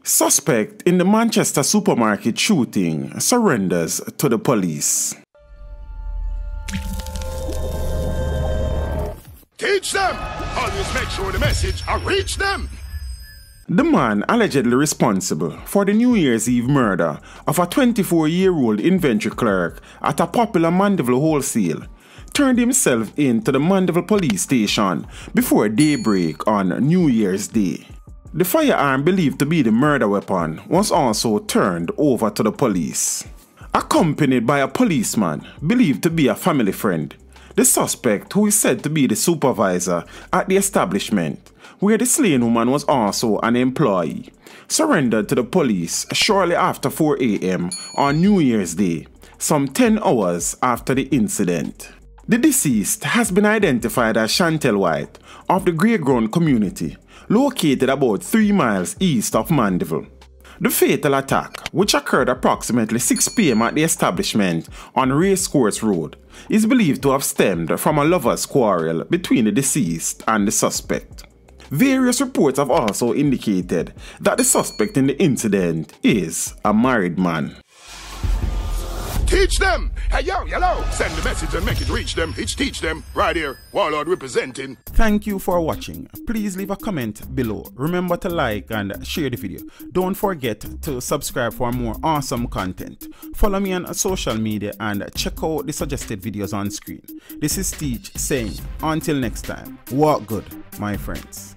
Suspect in the Manchester supermarket shooting surrenders to the police. Teach them! Always make sure the message reach them! The man allegedly responsible for the New Year's Eve murder of a 24-year-old inventory clerk at a popular Mandeville Wholesale turned himself into the Mandeville police station before daybreak on New Year's Day. The firearm believed to be the murder weapon was also turned over to the police. Accompanied by a policeman believed to be a family friend, the suspect, who is said to be the supervisor at the establishment, where the slain woman was also an employee, surrendered to the police shortly after 4 a.m. on New Year's Day, some 10 hours after the incident. The deceased has been identified as Shantel Whyte of the Grey Ground community, located about 3 miles east of Mandeville. The fatal attack, which occurred approximately 6 p.m. at the establishment on Racecourse Road, is believed to have stemmed from a lover's quarrel between the deceased and the suspect. Various reports have also indicated that the suspect in the incident is a married man. Teach them! Hey, yo, hello! Send the message and make it reach them. It's teach them. Right here, Warlord representing. Thank you for watching. Please leave a comment below. Remember to like and share the video. Don't forget to subscribe for more awesome content. Follow me on social media and check out the suggested videos on screen. This is Teach saying, until next time, walk good, my friends.